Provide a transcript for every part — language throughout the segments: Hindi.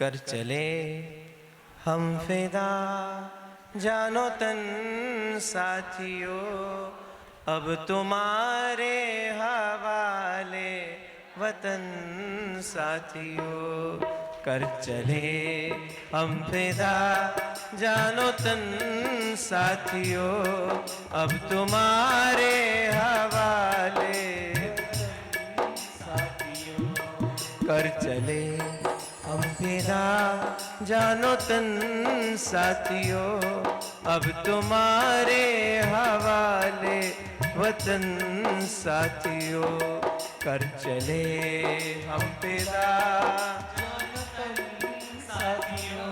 कर चले हम फिदा जानो तन साथियों, अब तुम्हारे हवाले वतन साथियों। कर चले हम फिदा जानो तन साथियों, अब तुम्हारे हवाले साथियों। कर चले हम फिदा जानो तन साथियों, अब तुम्हारे हवाले वतन साथियों। कर चले हम फिदा जानो तन साथियों,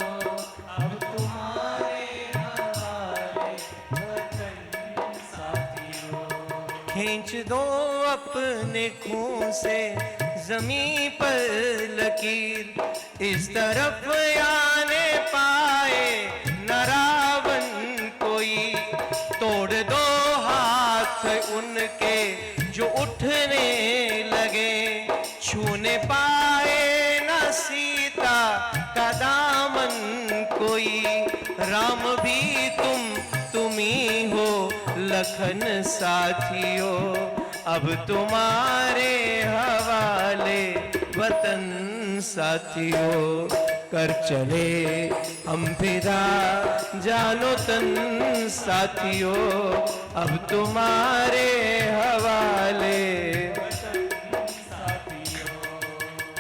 अब तुम्हारे हवाले वतन साथियों। खींच दो अपने खून से ज़मीं पर लकीर, इस तरफ आने पाए न रावण कोई। तोड़ दो हाथ उनके जो उठने लगे, छूने पाए न सीता का दामन कोई। राम भी तुम ही हो लखन साथियों, अब तुम्हारे हवाले वतन साथियों। कर चले हम फिदा जानो तन साथियों, अब तुम्हारे हवाले वतन साथियों।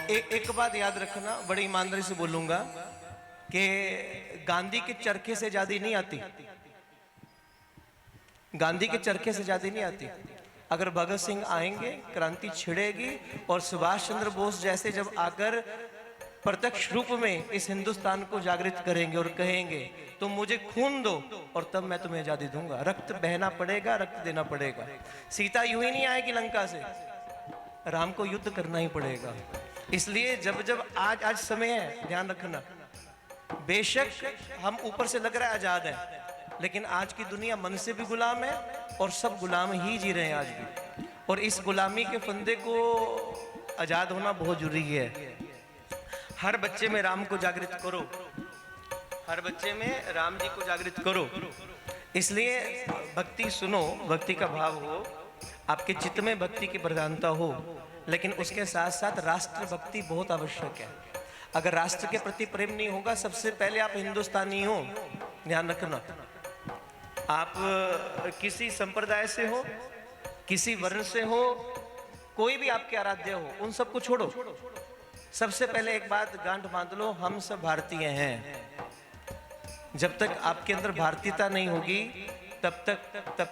एक बात याद रखना, बड़ी ईमानदारी से बोलूंगा कि गांधी के चरखे से आजादी नहीं आती, गांधी के चरखे से आजादी नहीं आती। अगर भगत सिंह आएंगे क्रांति छिड़ेगी, और सुभाष चंद्र बोस जैसे जब आकर प्रत्यक्ष रूप में इस हिंदुस्तान को जागृत करेंगे और कहेंगे तुम मुझे खून दो और तब मैं तुम्हें आजादी दूंगा। रक्त बहना पड़ेगा, रक्त देना पड़ेगा। सीता यूं ही नहीं आएगी लंका से, राम को युद्ध करना ही पड़ेगा। इसलिए जब जब आज समय है, ध्यान रखना, बेशक हम ऊपर से लग रहा है आजाद है, लेकिन आज की दुनिया मन से भी गुलाम है और सब गुलाम ही जी रहे हैं आज भी। और इस गुलामी के फंदे को आजाद होना बहुत जरूरी है। हर बच्चे में राम को जागृत करो, हर बच्चे में राम जी को जागृत करो। इसलिए भक्ति सुनो, भक्ति का भाव हो, आपके चित्त में भक्ति की प्रधानता हो, लेकिन उसके साथ साथ राष्ट्र भक्ति बहुत आवश्यक है। अगर राष्ट्र के प्रति प्रेम नहीं होगा, सबसे पहले आप हिंदुस्तानी हो, ध्यान रखना। आप किसी संप्रदाय से हो, किसी वर्ण से हो, कोई भी आपके आराध्य हो, उन सबको छोड़ो। सबसे पहले एक बात गांठ बांध लो, हम सब भारतीय हैं। जब तक आपके अंदर भारतीयता नहीं होगी तब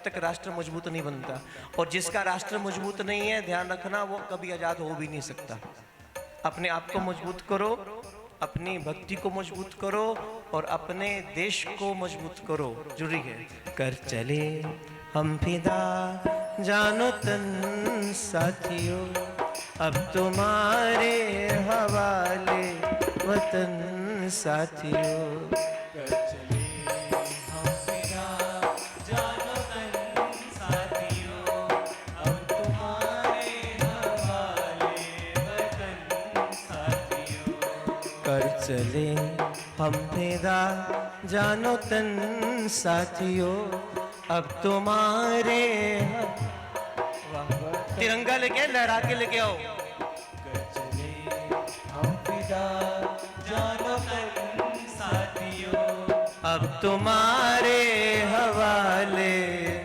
तक राष्ट्र मजबूत नहीं बनता। और जिसका राष्ट्र मजबूत नहीं है, ध्यान रखना, वो कभी आजाद हो भी नहीं सकता। अपने आप को मजबूत करो, अपनी भक्ति को मजबूत करो और अपने देश को मजबूत करो, जरूरी है। कर चले हम फिदा जानो तन साथियों, अब तुम्हारे हवाले वतन साथियों। कर चले हम फिदा जानो तन साथियों, अब तुम्हारे हवाले वतन साथियों। कर चले हम फिदा जानो तन साथियों, अब तुम्हारे तिरंगा लेके लहरा के लेके आओ। कर चले हम फिदा जानो तन साथियों, अब तुम्हारे हवाले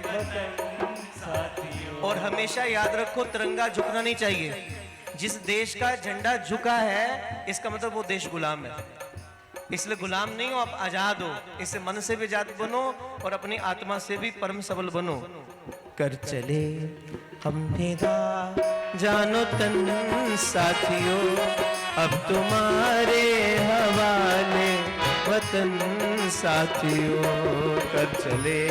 वतन साथियों। और हमेशा याद रखो, तिरंगा झुकना नहीं चाहिए। जिस देश का झंडा झुका है, इसका मतलब वो देश गुलाम है। इसलिए गुलाम नहीं हो, आप आजाद हो। इससे मन से भी आजाद बनो और अपनी आत्मा से भी परम सबल बनो। कर चले हम फिदा जानो तन साथियों, अब तुम्हारे हवाले वतन साथियों। कर चले